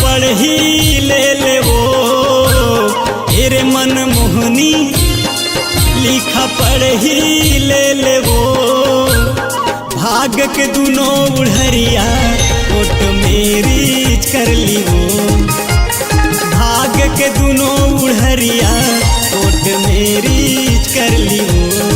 पढ़ ही ले वो तेरे मन मोहनी लिखा पढ़ ही ले वो भाग के दुनो उड़हरिया ओट मेरी कर ली वो भाग के दुनो उड़हरिया ओट मेरी कर ली वो।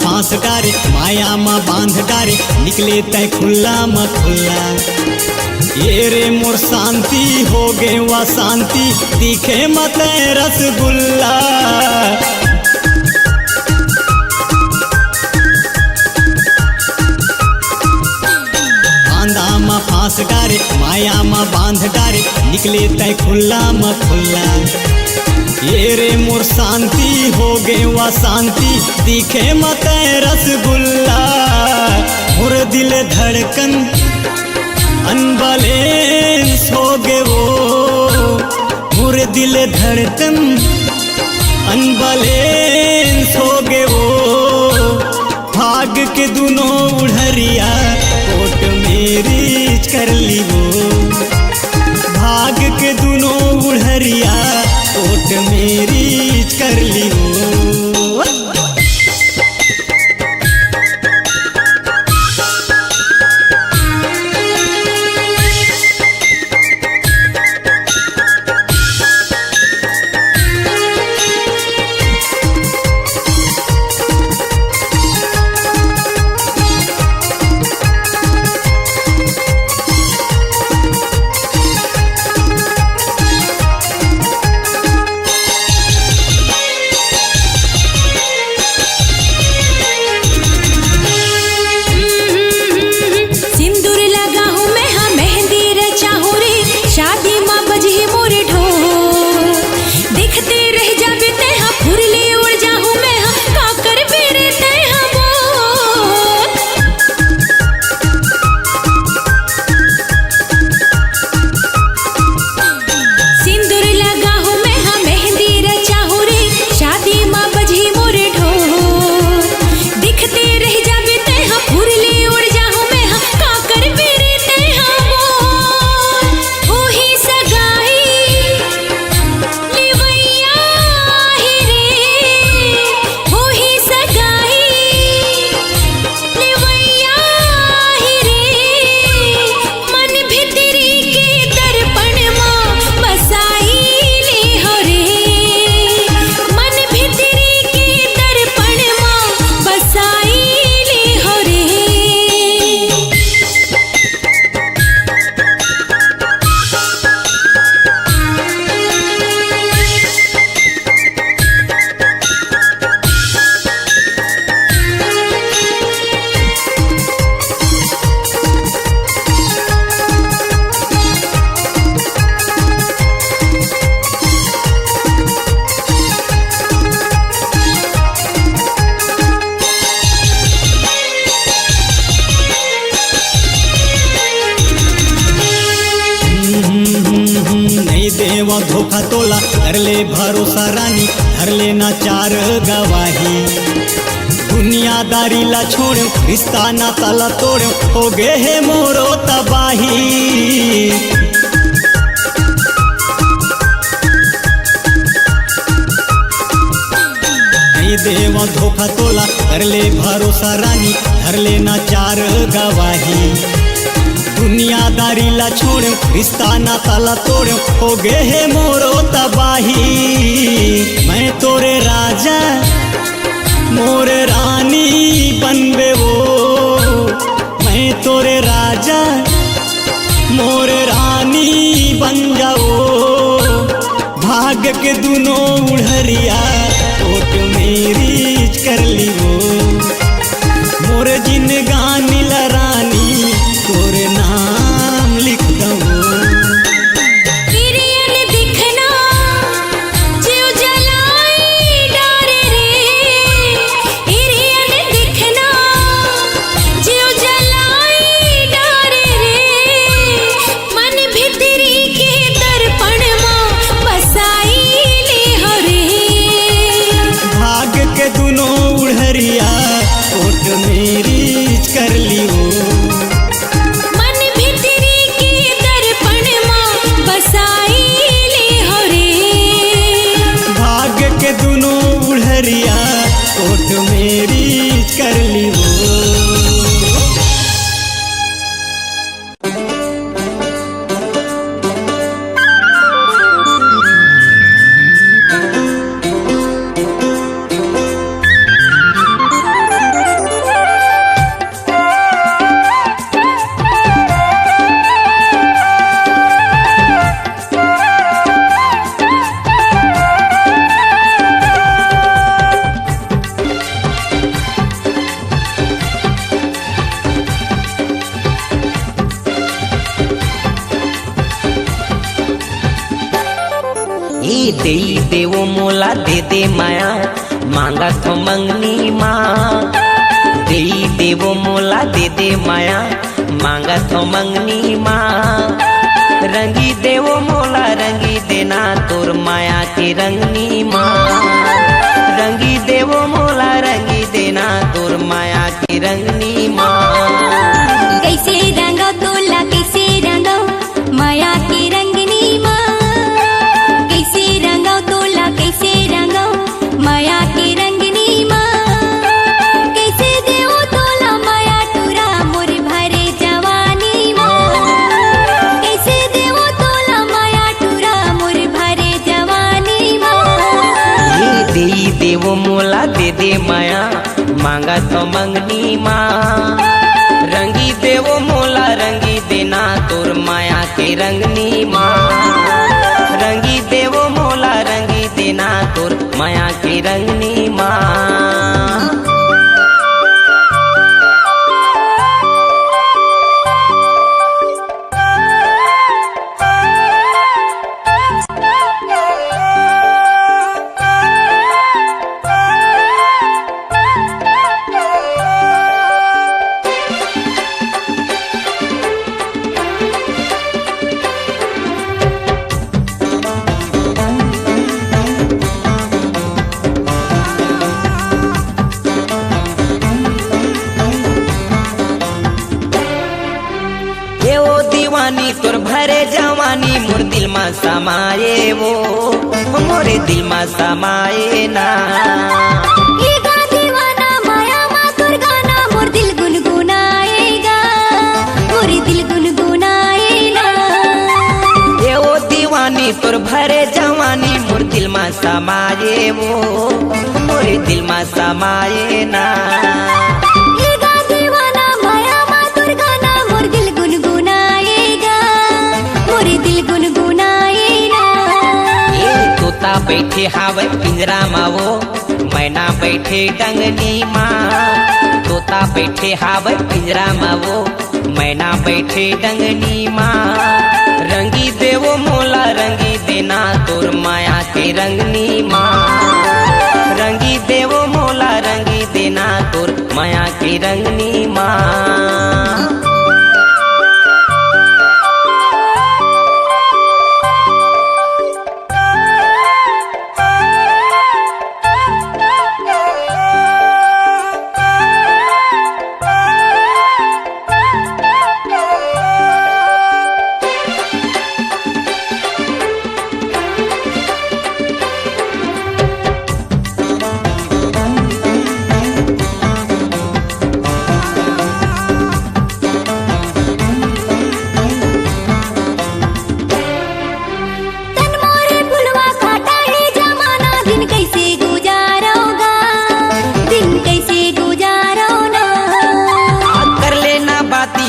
फांस डारे माया मा बांध डारे निकले तय खुला म खुला ये रे मोर शांति हो गे वा शांति दिखे मत रसगुल्ला। बांधा मा फांस डारे माया मा बांध डारे निकले तय खुला म खुला ये रे मोर शांति हो गे वा शांति दिखे मत रसगुल्ला। मोर दिल धड़कन अनबैलेंस हो गे वो मोर दिल धड़कन अनबैलेंस हो गे वो भाग के दुनो उड़हरिया ओट मेरी कर ली वो भाग के दुनो उड़हरिया ओट मेरी कर ली वो। देवा धोखा तोला कर ले भरोसा रानी धर लेना चार गवाही दुनियादारी ला छोड़ रिश्ता नाता ला तोड़ हो गे है मोरो तबाही। देवा धोखा तोला कर ले भरोसा रानी धर लेना चार गवाही दुनियादारी ला छोड़ रिश्ता नाता ला तोड़ हो गे है मोरो तबाही। मैं तोरे राजा मोर रानी बनबे वो मैं तोरे राजा मोर रानी बन जाओ भाग के दुनो उड़हरिया ओट मेरी कर ली वो मोर जी होठ मेरी कर ली वो। दे देवो मोला दे दे माया मांगा तो मंगनी माँ। दे देवो मोला दे दे माया मांगा तो मंगनी माँ। रंगी देवो मोला रंगी देना तोर माया की रंगनी माँ। रंगी देवो मोला रंगी देना तोर माया की रंगनी माँ। कैसे रंगो तोला कैसे रंगो माया की रंगनी माँ। कैसे रंगो तोला कैसे रंगो माया की रंगनी माँ। कैसे देवो तोला माया टूरा मोर भरे जवानी माँ। कैसे देवो तोला माया टूरा मोर भरे जवानी माँ। दे देवो मोला दे दे माया मांगा तो मंगनी माँ। रंगी देवो मोला रंगी देना तोर माया के रंगनी माँ। रंगी देवो मोला रंगी देना तोर माया की रंगनी माँ। तोर भरे जवानी मोर दिल में समाये वो मोरे दिल में समाये ना। ये गा दीवाना माया माँ तोर गाना मोर दिल गुनगुनाएगा मोर दिल गुनगुनाएगा। ये वो दीवानी तोर भरे जवानी मोर दिल में समाये वो मोरे दिल में समाये ना। ये गा दीवाना माया माँ तोर गाना मोर दिल गुनगुनाएगा मोर दिल गुनगुनाएगा। ये तोता बैठे हावे पिंजरा माँ वो मैना बैठे डंगनी माँ। तोता बैठे हावे पिंजरा माँ वो मैना बैठे डंगनी माँ। रंगी देवो मोला रंगी देना तोर माया के रंगनी माँ। रंगी देवो मोला रंगी देना तोर माया की रंगनी माँ।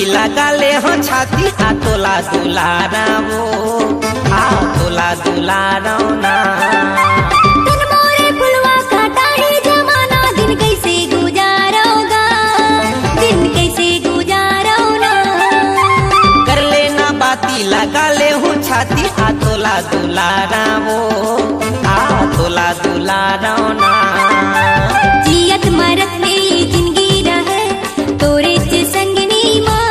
लगा ले हो छाती आ तोला दुलारा वो आ तोला दुलारा ना। तन मोरे फुलवा काटा है जमाना दिन कैसे गुजारोगा दिन कैसे गुजारोना। कर लेना बाती लगा ले हो छाती आ तोला दुलारा वो आ तोला दुलारा ना। जियत मरत में ये जिंदगी रहे तोरे से संगनी माँ।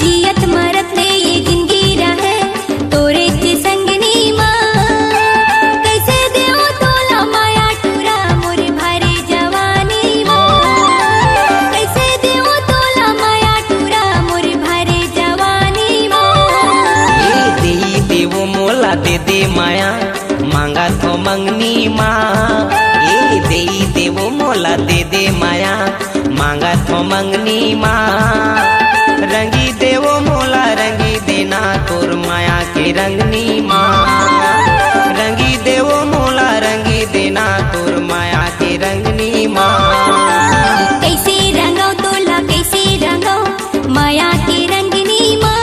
जियत मरत में ये जिंदगी रहे तोरे से संगनी माँ। कैसे देवो तोला माया टूरा मोर भरे जवानी माँ। कैसे देवो तोला माया टूरा मोर भरे जवानी माँ। दे देवो मोला दे दे माया मांगा तो मंगनी माँ। मोला दे दे माया मांगत हो मंगनी माँ रंगी देवो मोला रंगी देना तोर माया के रंगनी माँ रंगी देवो मोला रंगी देना तोर माया के रंगनी माँ कैसे रंगाओ तोला कैसे रंगाओ माया के रंगनी माँ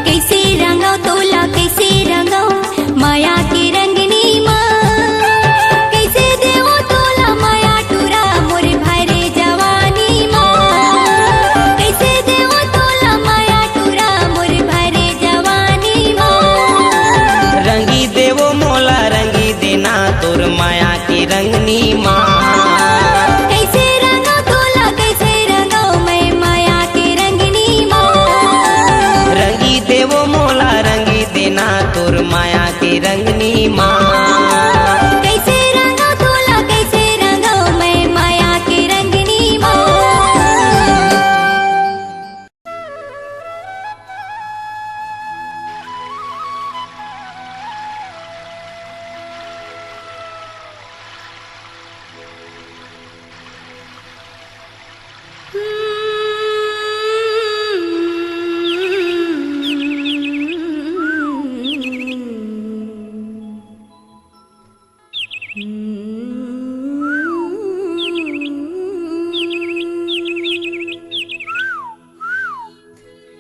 कैसे रंगाओ तोला कैसे रंगाओ माया के रंगनी माँ कैसे देवो तोला माया टूरा मोर भरे जवानी माँ कैसे देवो तोला माया टूरा मोर भरे जवानी माँ रंगी देवो मोला रंगी देना तोर माया की रंगनी माँ कैसे रंगाओ तोला कैसे रंगाओ मैं माया के रंगनी माँ रंगी देवो मोला रंगी देना तोर माया की रंगनी माँ कैसे रंगाओ तोला कैसे रंगाओ मैं माया के रंगनी माँ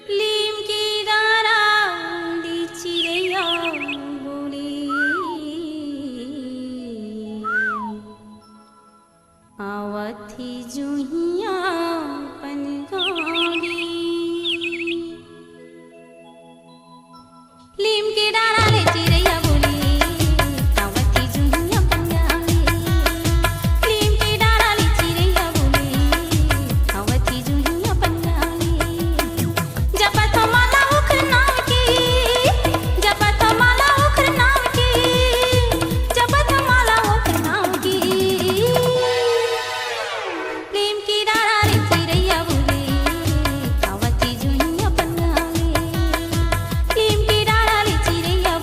लीम की दारा दी चिड़ैया बोली आवथी जुहिया पन गाड़ी लीम के डारा ले चिड़ैया बोली आवथी जुहिया पन गाड़ी लीम के डारा ले चिड़ैया बोली आवथी जुहिया पन गाड़ी जपत माला उखर नाम की जपत माला उखर नाम की जपत माला उखर नाम की प्रेम की डारा रे चिड़ैया बोले आवती जुहिया पन्नाले प्रेम की डारा रे चिड़ैया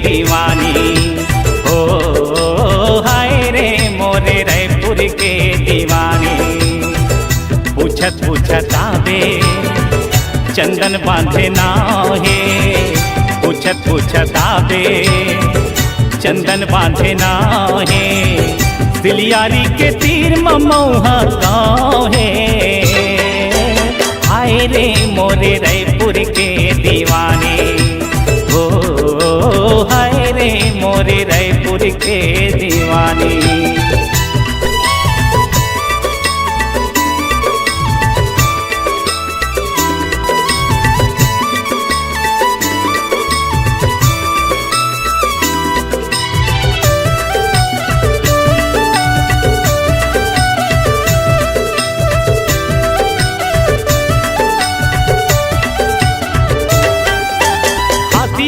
दीवानी। ओ हाय रे मोरे रायपुर के दीवानी। पूछत पूछत आवे चंदन बांधे नाहे, पूछत पूछत आवे चंदन बांधे नाहे। दिलियारी के तीर ममौहा गाँव है। हाय रे मोरे रायपुर के दीवाने। ओ हाय रे मोरे रायपुर के दीवाने।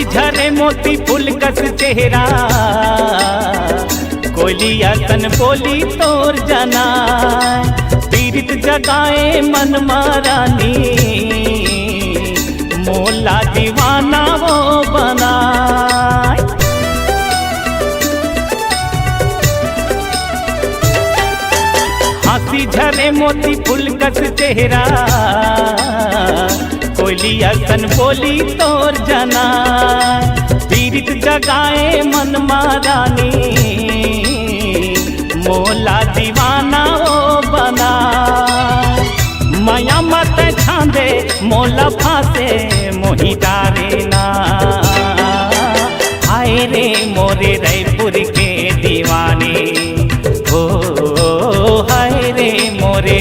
झरे मोती फूल कस चेहरा, कोयलिया तन बोली तोर जाना। पीरित जगाए मन मारानी, मोला दीवाना वो बनाए। हंसी झरे मोती फूल कस चेहरा, कोयलिया तन बोली तोर जाना। पीरित जगाए मन मारानी, मोला दीवाना ओ बना। माया मत छांदे मोला फांसे मोही डारे ना। हाय रे मोरे रायपुर के दीवाने। ओ हाय रे मोरे